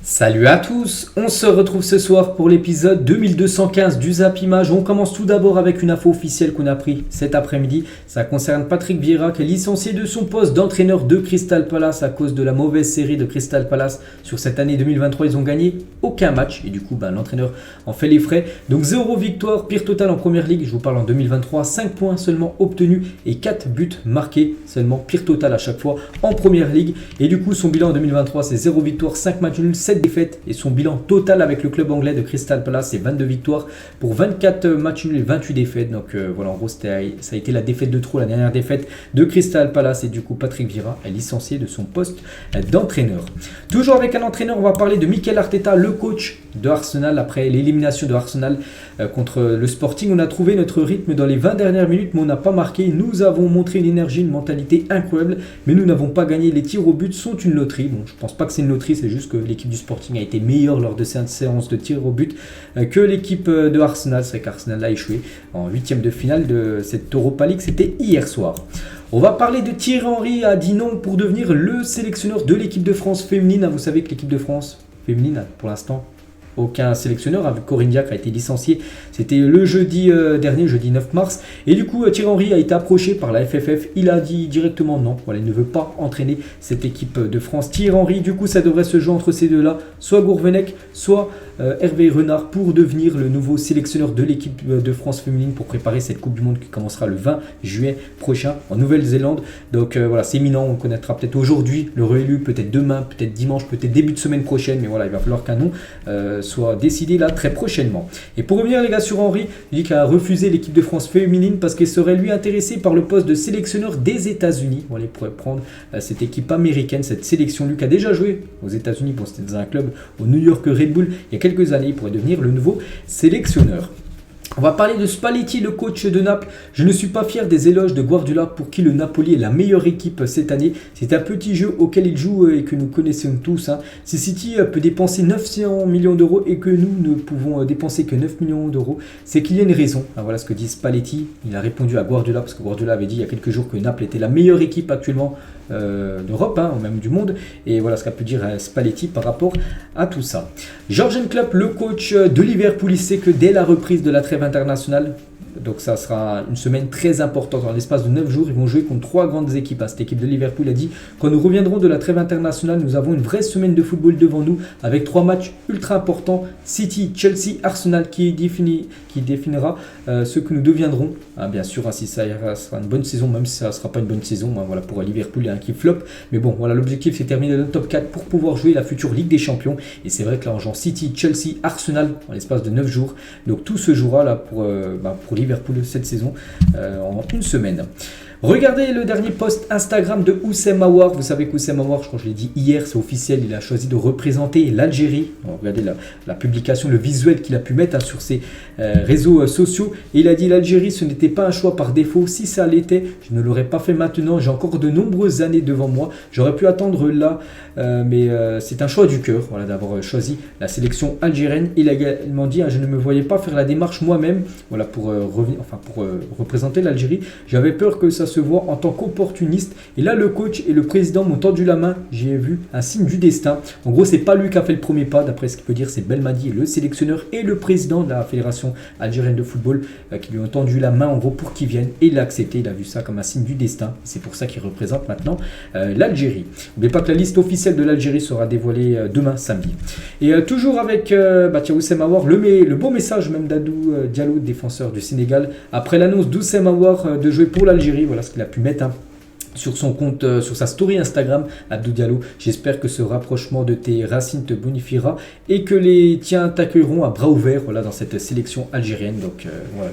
Salut à tous, on se retrouve ce soir pour l'épisode 2215 du Zap Image. On commence tout d'abord avec une info officielle qu'on a pris cet après-midi. Ça concerne Patrick Vieira qui est licencié de son poste d'entraîneur de Crystal Palace à cause de la mauvaise série de Crystal Palace. Sur cette année 2023, ils ont gagné aucun match et du coup l'entraîneur en fait les frais. Donc 0 victoire, pire total en première ligue, je vous parle en 2023, 5 points seulement obtenus et 4 buts marqués, seulement pire total à chaque fois en première ligue. Et du coup son bilan en 2023 c'est 0 victoire, 5 matchs nuls, 7 défaites et son bilan total avec le club anglais de Crystal Palace c'est 22 victoires pour 24 matchs nuls et 28 défaites. Donc voilà, en gros ça a été la défaite de trop, la dernière défaite de Crystal Palace, et du coup Patrick Vieira est licencié de son poste d'entraîneur. Toujours avec un entraîneur, on va parler de Mikel Arteta, le coach de Arsenal. Après l'élimination de Arsenal contre le Sporting, on a trouvé notre rythme dans les 20 dernières minutes mais on n'a pas marqué. Nous avons montré une énergie, une mentalité incroyable mais nous n'avons pas gagné. Les tirs au but sont une loterie. Bon, je pense pas que c'est une loterie, c'est juste que l'équipe du Sporting a été meilleure lors de cette séance de tirs au but que l'équipe de Arsenal. C'est vrai qu'Arsenal a échoué en huitième de finale de cette Europa League, c'était hier soir. On va parler de Thierry Henry a dit non pour devenir le sélectionneur de l'équipe de France féminine. Vous savez que l'équipe de France féminine, pour l'instant, aucun sélectionneur, avec Corinne Diacre a été licencié. C'était le jeudi dernier, jeudi 9 mars. Et du coup, Thierry Henry a été approché par la FFF. Il a dit directement non. Voilà, il ne veut pas entraîner cette équipe de France. Thierry Henry, du coup, ça devrait se jouer entre ces deux-là. Soit Gourvenec, soit Hervé Renard pour devenir le nouveau sélectionneur de l'équipe de France féminine pour préparer cette Coupe du Monde qui commencera le 20 juillet prochain en Nouvelle-Zélande. Donc voilà, c'est imminent. On connaîtra peut-être aujourd'hui le réélu, peut-être demain, peut-être dimanche, peut-être début de semaine prochaine. Mais voilà, il va falloir qu'un nom soit décidé là très prochainement. Et pour revenir les gars sur Henry, il dit qu'il a refusé l'équipe de France féminine parce qu'il serait lui intéressé par le poste de sélectionneur des États-Unis. Voilà, il pourrait prendre cette équipe américaine, cette sélection. Lui qui a déjà joué aux États-Unis, bon, c'était dans un club au New York Red Bull il y a quelques années, il pourrait devenir le nouveau sélectionneur. On va parler de Spalletti, le coach de Naples. Je ne suis pas fier des éloges de Guardiola pour qui le Napoli est la meilleure équipe cette année. C'est un petit jeu auquel il joue et que nous connaissons tous. Si City peut dépenser 900 millions d'euros et que nous ne pouvons dépenser que 9 millions d'euros, c'est qu'il y a une raison. Voilà ce que dit Spalletti. Il a répondu à Guardiola parce que Guardiola avait dit il y a quelques jours que Naples était la meilleure équipe actuellement d'Europe, même du monde. Et voilà ce qu'a pu dire Spalletti par rapport à tout ça. Jürgen Klopp, le coach de Liverpool, il sait que dès la reprise de la trêve internationale, donc ça sera une semaine très importante. En l'espace de 9 jours, ils vont jouer contre 3 grandes équipes. Cette équipe de Liverpool a dit quand nous reviendrons de la trêve internationale, nous avons une vraie semaine de football devant nous avec 3 matchs ultra importants. City, Chelsea, Arsenal qui définira ce que nous deviendrons. Bien sûr, si ça sera une bonne saison, même si ça ne sera pas une bonne saison. Voilà, pour Liverpool, il y a un qui flop. Mais bon, voilà, l'objectif c'est terminer dans le top 4 pour pouvoir jouer la future Ligue des Champions. Et c'est vrai que là, on joue City, Chelsea, Arsenal en l'espace de 9 jours. Donc tout se jouera là pour Liverpool cette saison en une semaine. Regardez le dernier post Instagram de Houssem Aouar. Vous savez qu'Houssem Aouar, je crois que je l'ai dit hier, c'est officiel, il a choisi de représenter l'Algérie. Regardez la publication, le visuel qu'il a pu mettre sur ses réseaux sociaux. Et il a dit l'Algérie, ce n'était pas un choix par défaut. Si ça l'était, je ne l'aurais pas fait maintenant. J'ai encore de nombreuses années devant moi. J'aurais pu attendre là, mais c'est un choix du cœur d'avoir choisi la sélection algérienne. Il a également dit je ne me voyais pas faire la démarche moi-même pour représenter l'Algérie. J'avais peur que ça se voit en tant qu'opportuniste, et là le coach et le président m'ont tendu la main, j'ai vu un signe du destin. En gros, c'est pas lui qui a fait le premier pas, d'après ce qu'il peut dire, c'est Belmadi, le sélectionneur et le président de la fédération algérienne de football qui lui ont tendu la main en gros pour qu'il vienne, et il a accepté. Il a vu ça comme un signe du destin, c'est pour ça qu'il représente maintenant l'Algérie. N'oubliez pas que la liste officielle de l'Algérie sera dévoilée demain samedi. Et toujours avec Houssem Aouar, le beau message même d'Abdou Diallo, défenseur du Sénégal, après l'annonce d'Houssem Aouar de jouer pour l'Algérie. Voilà ce qu'il a pu mettre sur son compte, sur sa story Instagram, Abdou Diallo. J'espère que ce rapprochement de tes racines te bonifiera et que les tiens t'accueilleront à bras ouverts dans cette sélection algérienne. Donc voilà,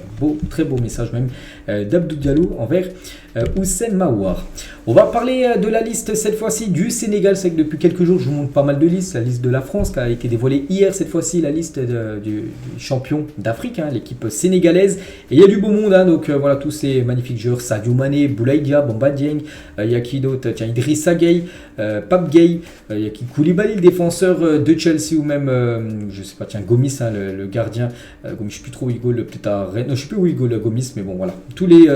très beau message même d'Abdou Diallo envers Houssem Aouar. On va parler de la liste cette fois-ci du Sénégal. C'est que depuis quelques jours, je vous montre pas mal de listes. La liste de la France qui a été dévoilée hier, cette fois-ci, la liste du champion d'Afrique, l'équipe sénégalaise. Et il y a du beau monde, donc voilà, tous ces magnifiques joueurs, Sadio Mané, Boulaye Dia, Bamba Dieng, Il y a qui d'autre? Tiens, Idrissa Gueye, Pape Gueye, il y a qui Koulibaly, le défenseur de Chelsea, ou même, je sais pas, tiens, Gomis, hein, le gardien. Gomis, je sais plus trop où il goal, peut-être à Rennes. Non, je sais plus où il goal, Gomis, mais bon, voilà. Tous les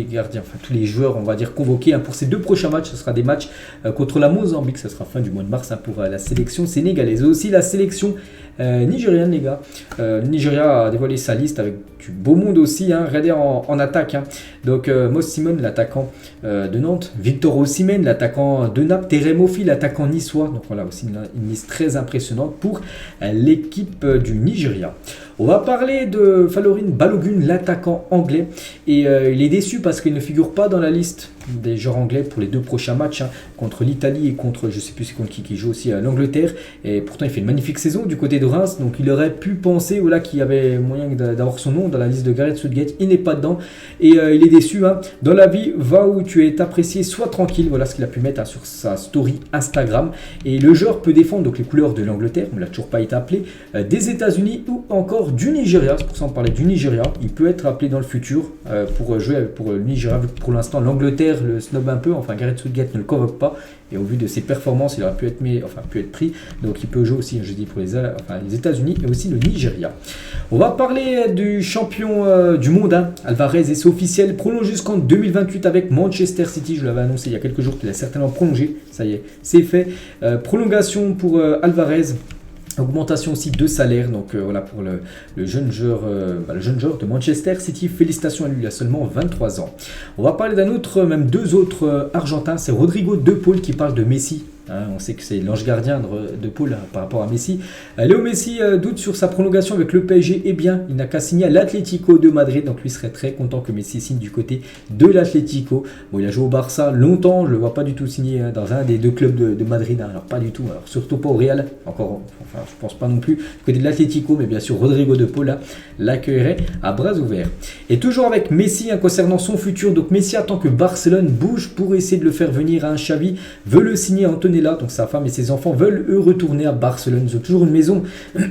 gardiens, tous les joueurs, on va dire, convoqués, hein, pour ces 2 prochains matchs. Ce sera des matchs contre la Mozambique, ça sera fin du mois de mars, hein, pour la sélection sénégalaise. Et aussi la sélection nigériane, les gars. Nigeria a dévoilé sa liste avec du beau monde aussi, hein. Regardez en attaque, hein. Donc Moss Simon, l'attaquant de Nantes, Victor Osimhen, l'attaquant de Naples, Terem Offi, l'attaquant niçois. Donc voilà, aussi une liste très impressionnante pour l'équipe du Nigeria. On va parler de Falorin Balogun, l'attaquant anglais, et il est déçu parce qu'il ne figure pas dans la liste des joueurs anglais pour les 2 prochains matchs, hein, contre l'Italie et contre, je sais plus c'est contre qui joue aussi, l'Angleterre. Et pourtant il fait une magnifique saison du côté de Reims, donc il aurait pu penser qu'il y avait moyen d'avoir son nom dans la liste de Gareth Southgate. Il n'est pas dedans et il est déçu, hein. Dans la vie, va où tu es apprécié, sois tranquille. Voilà ce qu'il a pu mettre, hein, sur sa story Instagram. Et le joueur peut défendre donc les couleurs de l'Angleterre, on ne l'a toujours pas été appelé, des États-Unis ou encore du Nigeria. C'est pour ça qu'on parlait du Nigeria. Il peut être appelé dans le futur pour jouer pour le Nigeria, vu que pour l'instant l'Angleterre le snob un peu, enfin Gareth Southgate ne le convoque pas, et au vu de ses performances il aurait pu être pris, donc il peut jouer aussi, je dis, pour les États-Unis et aussi le Nigeria. On va parler du champion du monde, hein, Alvarez, et c'est officiel, prolonge jusqu'en 2028 avec Manchester City. Je l'avais annoncé il y a quelques jours qu'il a certainement prolongé, ça y est, c'est fait. Prolongation pour Alvarez. Augmentation aussi de salaire, donc voilà pour le jeune joueur de Manchester City. Félicitations à lui, il a seulement 23 ans. On va parler d'un autre, même 2 autres Argentins, c'est Rodrigo De Paul qui parle de Messi. Hein, on sait que c'est l'ange gardien de Paul, hein, par rapport à Messi. Léo Messi doute sur sa prolongation avec le PSG. Eh bien, il n'a qu'à signer à l'Atlético de Madrid. Donc lui serait très content que Messi signe du côté de l'Atlético. Bon, il a joué au Barça longtemps. Je ne le vois pas du tout signer dans un des 2 clubs de Madrid. Hein, alors pas du tout. Alors surtout pas au Real. Encore, enfin, je pense pas non plus. Du côté de l'Atlético, mais bien sûr Rodrigo De Paul l'accueillerait à bras ouverts. Et toujours avec Messi, hein, concernant son futur. Donc Messi attend que Barcelone bouge pour essayer de le faire venir à un Xavi. Veut le signer à Antonella. Donc sa femme et ses enfants veulent eux retourner à Barcelone. Ils ont toujours une maison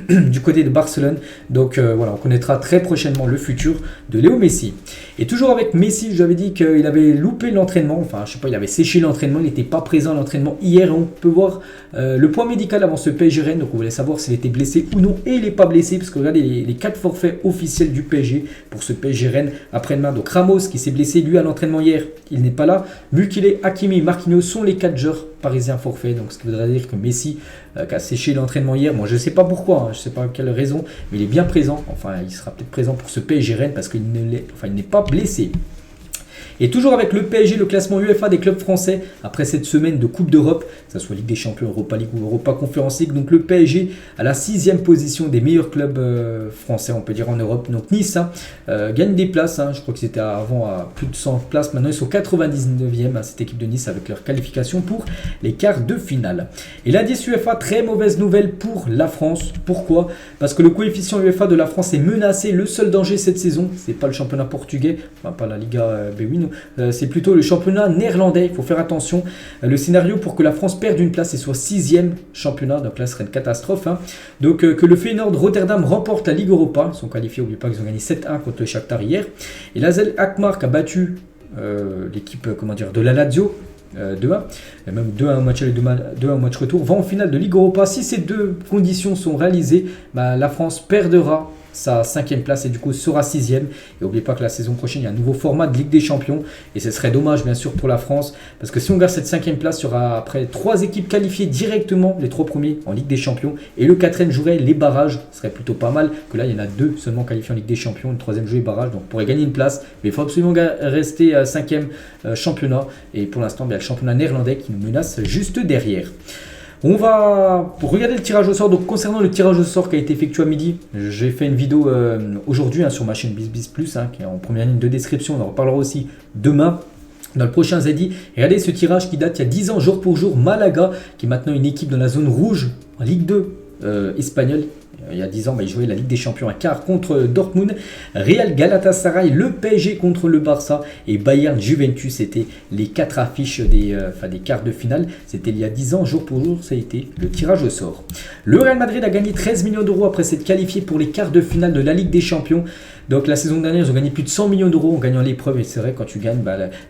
du côté de Barcelone. Donc voilà, on connaîtra très prochainement le futur de Léo Messi. Et toujours avec Messi, je vous avais dit qu'il avait loupé l'entraînement. Enfin, je sais pas, il avait séché l'entraînement. Il n'était pas présent à l'entraînement hier. On peut voir le point médical avant ce PSG Rennes. Donc on voulait savoir s'il était blessé ou non. Et il n'est pas blessé parce que regardez les 4 forfaits officiels du PSG pour ce PSG Rennes après-demain. Donc Ramos qui s'est blessé lui à l'entraînement hier, il n'est pas là. Mukile, Hakimi et Marquinhos sont les 4 joueurs parisiens forfaits. Donc ce qui voudrait dire que Messi qui a séché l'entraînement hier, moi je ne sais pas pourquoi, hein, je ne sais pas quelle raison, mais il est bien présent. Enfin, il sera peut-être présent pour ce PSG Rennes parce qu'il n'est pas blessé. Et toujours avec le PSG, le classement UEFA des clubs français après cette semaine de Coupe d'Europe, que ce soit Ligue des Champions, Europa League ou Europa Conference League. Donc le PSG à la 6e position des meilleurs clubs français, on peut dire, en Europe. Donc Nice gagne des places, hein. Je crois que c'était avant à plus de 100 places, maintenant ils sont 99e, hein, cette équipe de Nice, avec leur qualification pour les quarts de finale. Et l'indice UEFA, très mauvaise nouvelle pour la France. Pourquoi? Parce que le coefficient UEFA de la France est menacé. Le seul danger cette saison, c'est pas le championnat portugais, enfin pas la Liga B8, c'est plutôt le championnat néerlandais. Il faut faire attention. Le scénario pour que la France perde une place et soit 6e championnat, donc là ce serait une catastrophe, hein. Donc que le Feyenoord Rotterdam remporte la Ligue Europa, ils sont qualifiés, n'oubliez pas qu'ils ont gagné 7-1 contre le Shakhtar hier, et l'Azel Alkmaar a battu l'équipe de la Lazio 2-1, et même 2-1 au match aller, 2-1 au match retour, va en finale de Ligue Europa. Si ces 2 conditions sont réalisées, la France perdra sa 5e place et du coup sera 6e. Et n'oubliez pas que la saison prochaine il y a un nouveau format de Ligue des Champions et ce serait dommage bien sûr pour la France, parce que si on garde cette 5e place, il y aura après 3 équipes qualifiées directement, les 3 premiers en Ligue des Champions, et le 4e jouerait les barrages. Ce serait plutôt pas mal que là il y en a 2 seulement qualifiés en Ligue des Champions, le 3e jouer barrage, donc on pourrait gagner une place, mais il faut absolument rester 5e championnat, et pour l'instant le championnat néerlandais qui nous menace juste derrière. On va regarder le tirage au sort. Donc concernant le tirage au sort qui a été effectué à midi, j'ai fait une vidéo aujourd'hui sur ma chaîne BizBiz Plus, qui est en première ligne de description. On en reparlera aussi demain dans le prochain Zedi. Regardez ce tirage qui date il y a 10 ans, jour pour jour. Malaga, qui est maintenant une équipe dans la zone rouge en Ligue 2 espagnole. il y a 10 ans, il jouait la Ligue des Champions à quart contre Dortmund. Real Galatasaray, le PSG contre le Barça et Bayern Juventus. C'était les 4 affiches des quarts de finale. C'était il y a 10 ans, jour pour jour, ça a été le tirage au sort. Le Real Madrid a gagné 13 millions d'euros après s'être qualifié pour les quarts de finale de la Ligue des Champions. Donc la saison dernière, ils ont gagné plus de 100 millions d'euros en gagnant l'épreuve. Et c'est vrai, quand tu gagnes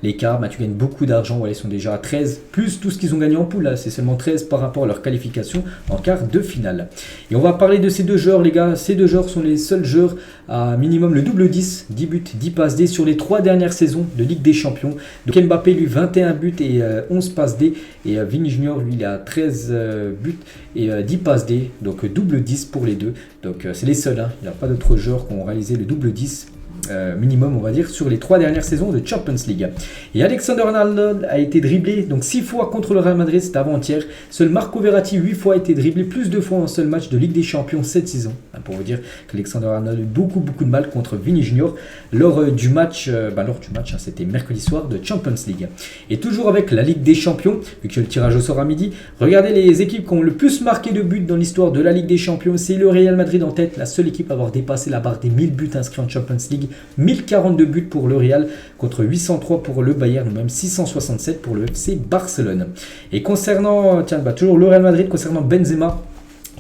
les quarts, tu gagnes beaucoup d'argent. Voilà, ils sont déjà à 13, plus tout ce qu'ils ont gagné en poule. Là, c'est seulement 13 par rapport à leur qualification en quart de finale. Et on va parler de ces deux joueurs, les gars. Ces deux joueurs sont les seuls joueurs à minimum le double 10 buts, 10 passes D sur les 3 dernières saisons de Ligue des Champions. Donc Mbappé, lui, 21 buts et 11 passes D. Et Vini Junior, lui, il a 13 buts et 10 passes D. Donc double 10 pour les deux. Donc c'est les seuls. Il n'y a pas d'autres joueurs qui ont réalisé le double 10. Minimum, on va dire, sur les 3 dernières saisons de Champions League. Et Alexander Arnold a été dribblé donc 6 fois contre le Real Madrid, c'était avant-hier. Seul Marco Verratti 8 fois a été dribblé, plus de fois en seul match de Ligue des Champions cette saison. Pour vous dire qu'Alexander Arnold a eu beaucoup de mal contre Vini Junior lors du match, c'était mercredi soir de Champions League. Et toujours avec la Ligue des Champions, vu que le tirage au sort à midi, regardez les équipes qui ont le plus marqué de buts dans l'histoire de la Ligue des Champions. C'est le Real Madrid en tête, la seule équipe à avoir dépassé la barre des 1000 buts inscrits en Champions League. 1042 buts pour le Real contre 803 pour le Bayern ou même 667 pour le FC Barcelone. Et concernant, toujours le Real Madrid, concernant Benzema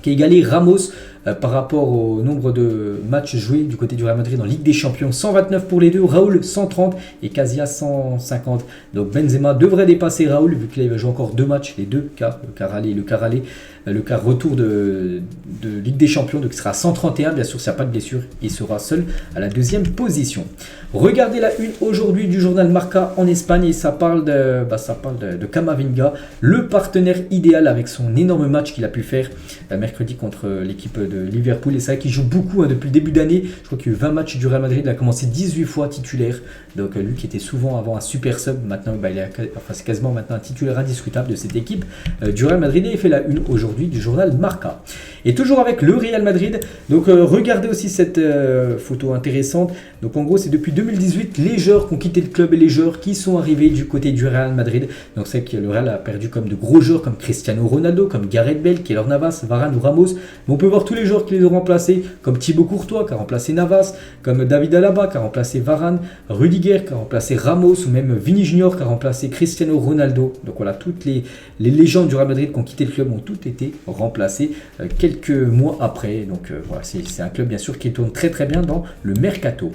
qui a égalé Ramos par rapport au nombre de matchs joués du côté du Real Madrid en Ligue des Champions, 129 pour les deux, Raoul 130 et Casillas 150. Donc Benzema devrait dépasser Raoul vu qu'il va jouer encore 2 matchs, les deux quarts, le quart aller et le quart retour de Ligue des Champions, donc il sera à 131, bien sûr s'il n'y a pas de blessure, il sera seul à la 2e position. Regardez la une aujourd'hui du journal Marca en Espagne et ça parle de Camavinga, le partenaire idéal avec son énorme match qu'il a pu faire mercredi contre l'équipe de Liverpool. Et c'est vrai qu'il joue beaucoup depuis le début d'année, je crois qu'il y a eu 20 matchs du Real Madrid, il a commencé 18 fois titulaire, donc lui qui était souvent avant un super sub, maintenant c'est quasiment maintenant un titulaire indiscutable de cette équipe du Real Madrid et il fait la une aujourd'hui du journal Marca. Et toujours avec le Real Madrid, donc regardez aussi cette photo intéressante. Donc en gros c'est depuis 2018 les joueurs qui ont quitté le club et les joueurs qui sont arrivés du côté du Real Madrid. Donc c'est que le Real a perdu comme de gros joueurs comme Cristiano Ronaldo, comme Gareth Bale, Keylor Navas, Varane ou Ramos. Mais on peut voir tous les joueurs qui les ont remplacés, comme Thibaut Courtois qui a remplacé Navas, comme David Alaba qui a remplacé Varane, Rudiger qui a remplacé Ramos ou même Vini Junior qui a remplacé Cristiano Ronaldo. Donc voilà, toutes les légendes du Real Madrid qui ont quitté le club ont toutes été remplacées quelques mois après. Donc voilà, c'est un club bien sûr qui tourne très bien dans le mercato.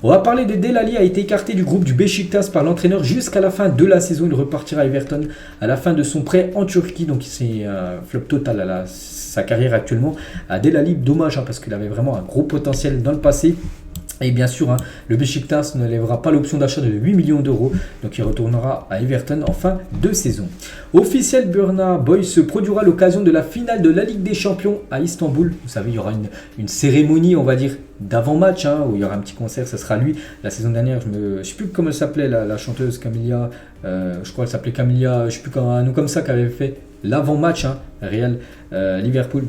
On va parler de Dele Alli, a été écarté du groupe du Beşiktaş par l'entraîneur jusqu'à la fin de la saison. Il repartira à Everton à la fin de son prêt en Turquie. Donc c'est un flop total à sa carrière actuellement. À Dele Alli, dommage parce qu'il avait vraiment un gros potentiel dans le passé. Et bien sûr, le Beşiktaş ne lèvera pas l'option d'achat de 8 millions d'euros. Donc il retournera à Everton en fin de saison. Officiel, Burna Boy se produira à l'occasion de la finale de la Ligue des Champions à Istanbul. Vous savez, il y aura une cérémonie, on va dire, d'avant-match, où il y aura un petit concert. Ce sera lui. La saison dernière, je ne sais plus comment elle s'appelait, la chanteuse Camilla. Je crois qu'elle s'appelait Camilla, je ne sais plus, un nom comme ça, qui avait fait l'avant-match, Real Liverpool,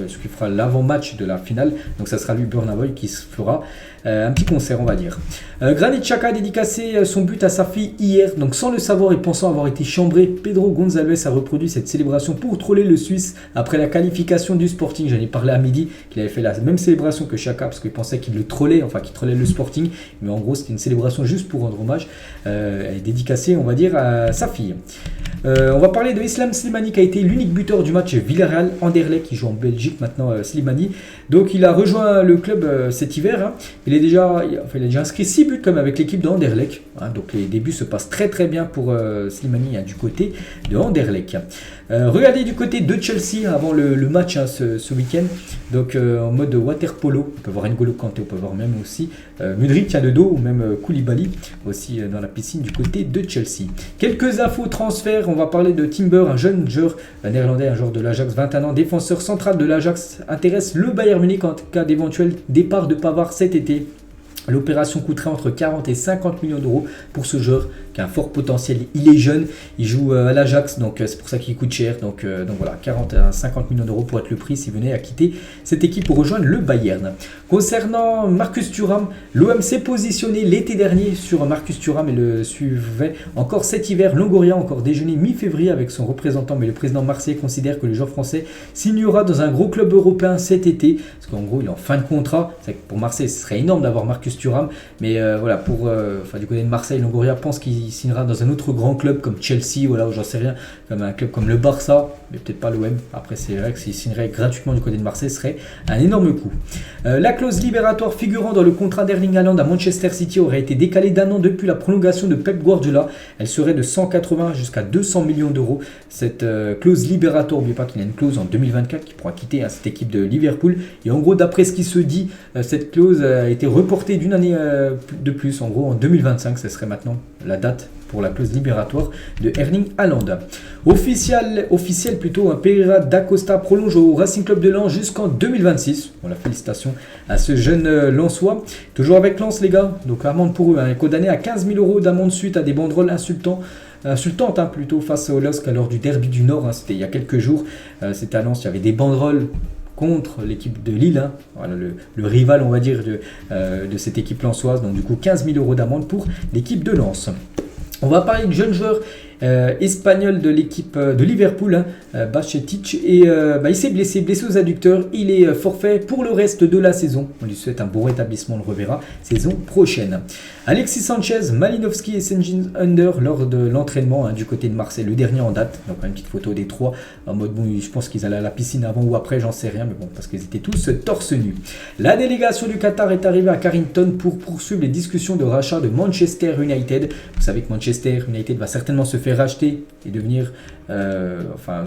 ce qui fera l'avant-match de la finale, donc ça sera lui, Burna Boy, qui se fera un petit concert, on va dire. Granit Xhaka a dédicacé son but à sa fille hier, donc sans le savoir et pensant avoir été chambré, Pedro Gonçalves a reproduit cette célébration pour troller le Suisse après la qualification du Sporting. J'en ai parlé à midi, qu'il avait fait la même célébration que Xhaka parce qu'il pensait qu'il le trollait, qu'il trollait le Sporting, mais en gros c'était une célébration juste pour rendre hommage, dédicacée, on va dire, à sa fille. On va parler de Islam Slimani qui a été l'unique buteur du match Villarreal-Anderlecht qui joue en Belgique maintenant, Slimani. Donc il a rejoint le club cet hiver. Il a déjà inscrit 6 buts comme avec l'équipe de Anderlecht. Donc les débuts se passent très bien pour Slimani du côté de Anderlecht. Regardez du côté de Chelsea avant le match ce week-end. Donc en mode water polo, on peut voir N'Golo Kanté, on peut voir même aussi Mudryk de dos ou même Koulibaly aussi dans la piscine du côté de Chelsea. Quelques infos transferts, on va parler de Timber, un jeune joueur néerlandais, un joueur de l'Ajax, 21 ans, défenseur central de l'Ajax, intéresse le Bayern Munich en cas d'éventuel départ de Pavard cet été. L'opération coûterait entre 40 et 50 millions d'euros pour ce joueur qui a un fort potentiel. Il est jeune, il joue à l'Ajax, donc c'est pour ça qu'il coûte cher. Donc voilà, 40 à 50 millions d'euros pour être le prix s'il venait à quitter cette équipe pour rejoindre le Bayern. Concernant Marcus Thuram, l'OM s'est positionné l'été dernier sur Marcus Thuram et le suivait encore cet hiver. Longoria a encore déjeuné mi-février avec son représentant, mais le président marseillais considère que le joueur français signera dans un gros club européen cet été, parce qu'en gros il est en fin de contrat. C'est que pour Marseille ce serait énorme d'avoir Marcus Thuram, mais voilà, du côté de Marseille, Longoria pense qu'il signera dans un autre grand club comme Chelsea, voilà, ou j'en sais rien, comme un club comme le Barça, mais peut-être pas l'OM. Après c'est vrai que s'il signerait gratuitement du côté de Marseille, ce serait un énorme coup. La clause libératoire figurant dans le contrat d'Erling Haaland à Manchester City aurait été décalée d'un an depuis la prolongation de Pep Guardiola. Elle serait de 180 jusqu'à 200 millions d'euros. Cette clause libératoire, n'oubliez pas qu'il y a une clause en 2024 qui pourra quitter cette équipe de Liverpool. Et en gros, d'après ce qui se dit, cette clause a été reportée d'une année de plus. En gros, en 2025, ce serait maintenant la date pour la clause libératoire de Erling Haaland. Officiel plutôt, Pereira da Costa prolonge au Racing Club de Lens jusqu'en 2026. Voilà, félicitations à ce jeune Lensois. Toujours avec Lens les gars, donc amende pour eux, condamné à 15 000 euros d'amende suite à des banderoles insultantes plutôt face au LOSC lors du derby du Nord, c'était il y a quelques jours. C'était à Lens, il y avait des banderoles contre l'équipe de Lille, voilà, le rival on va dire de cette équipe lensoise. Donc du coup 15 000 euros d'amende pour l'équipe de Lens. On va parler de jeunes joueurs espagnol de l'équipe de Liverpool, Bajcetic, et il s'est blessé aux adducteurs. Il est forfait pour le reste de la saison. On lui souhaite un bon rétablissement, on le reverra saison prochaine. Alexis Sanchez, Malinowski et Senjin Under lors de l'entraînement du côté de Marseille, le dernier en date. Donc une petite photo des trois en mode bon, je pense qu'ils allaient à la piscine avant ou après, j'en sais rien, mais bon, parce qu'ils étaient tous torse nu. La délégation du Qatar est arrivée à Carrington pour poursuivre les discussions de rachat de Manchester United. Vous savez que Manchester United va certainement se faire racheter et devenir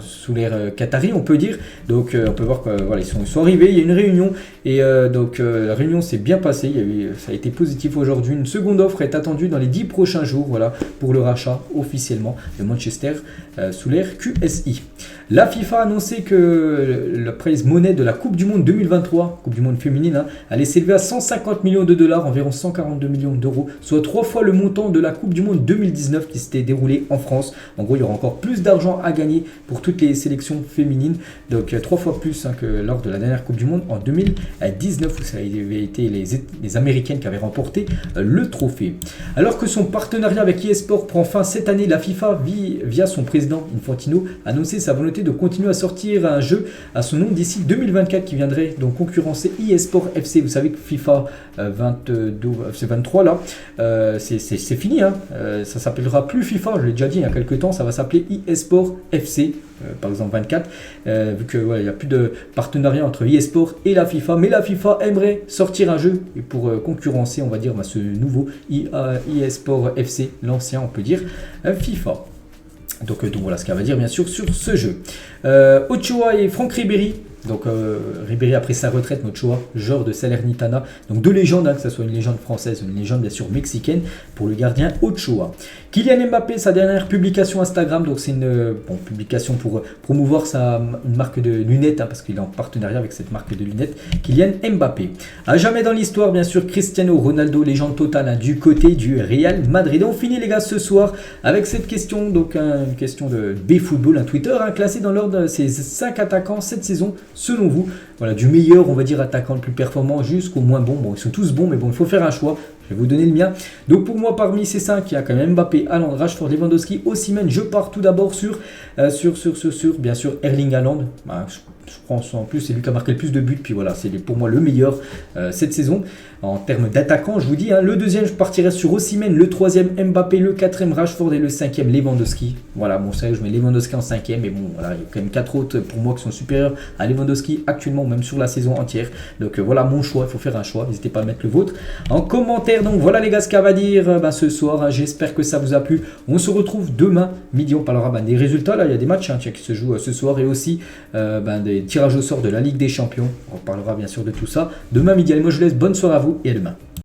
sous l'ère qatari, on peut dire. Donc on peut voir que voilà, ils sont arrivés, il y a une réunion et la réunion s'est bien passée, ça a été positif aujourd'hui. Une seconde offre est attendue dans les 10 prochains jours, voilà, pour le rachat officiellement de Manchester sous l'ère QSI. La FIFA a annoncé que le prize money de la Coupe du Monde 2023, Coupe du Monde féminine, allait s'élever à 150 millions de dollars, environ 142 millions d'euros, soit 3 fois le montant de la Coupe du Monde 2019 qui s'était déroulée en France. En gros, il y aura encore plus d'argent à gagner pour toutes les sélections féminines, donc 3 fois plus que lors de la dernière Coupe du Monde en 2019 où ça avait été les Américaines qui avaient remporté le trophée. Alors que son partenariat avec eSport prend fin cette année, la FIFA, via son président Infantino, a annoncé sa volonté de continuer à sortir un jeu à son nom d'ici 2024 qui viendrait donc concurrencer eSport FC. Vous savez que FIFA 23 là, c'est fini, ça s'appellera plus FIFA, je l'ai déjà dit il y a quelques temps, ça va s'appeler eSport FC, par exemple 24, vu que il n'y a plus de partenariat entre eSport et la FIFA, mais la FIFA aimerait sortir un jeu pour concurrencer, on va dire, ce nouveau eSport FC, l'ancien on peut dire FIFA. Donc voilà ce qu'elle va dire bien sûr sur ce jeu. Ochoa et Franck Ribéry. Donc Ribéry après sa retraite, Ochoa, joueur de Salernitana, donc deux légendes, que ce soit une légende française ou une légende bien sûr mexicaine pour le gardien Ochoa. Kylian Mbappé, sa dernière publication Instagram, donc c'est une publication pour promouvoir une marque de lunettes, parce qu'il est en partenariat avec cette marque de lunettes, Kylian Mbappé. À jamais dans l'histoire, bien sûr, Cristiano Ronaldo, légende totale du côté du Real Madrid. On finit les gars ce soir avec cette question, donc une question de B-Football, un Twitter, classé dans l'ordre de ces 5 attaquants cette saison. Selon vous, voilà, du meilleur, on va dire, attaquant le plus performant jusqu'au moins bon. Bon, ils sont tous bons, mais bon, il faut faire un choix. Je vais vous donner le mien. Donc pour moi, parmi ces 5, il y a quand même Mbappé, Haaland, Rashford, Lewandowski, Osimhen. Je pars tout d'abord sur bien sûr, Erling Haaland. Je pense en plus, c'est lui qui a marqué le plus de buts. Puis voilà, c'est pour moi le meilleur cette saison. En termes d'attaquant, je vous dis, le deuxième, je partirais sur Osimhen, le troisième, Mbappé, le quatrième, Rashford et le cinquième, Lewandowski. Voilà, bon, c'est vrai que je mets Lewandowski en cinquième, mais bon, voilà, il y a quand même 4 autres pour moi qui sont supérieurs à Lewandowski actuellement, même sur la saison entière. Donc voilà mon choix, il faut faire un choix, n'hésitez pas à mettre le vôtre en commentaire. Donc voilà les gars, ce qu'à va dire ce soir, j'espère que ça vous a plu. On se retrouve demain midi, on parlera des résultats, là il y a des matchs qui se jouent ce soir et aussi des tirages au sort de la Ligue des Champions. On parlera bien sûr de tout ça demain midi. Allez, moi je vous laisse, bonne soirée à vous et à demain.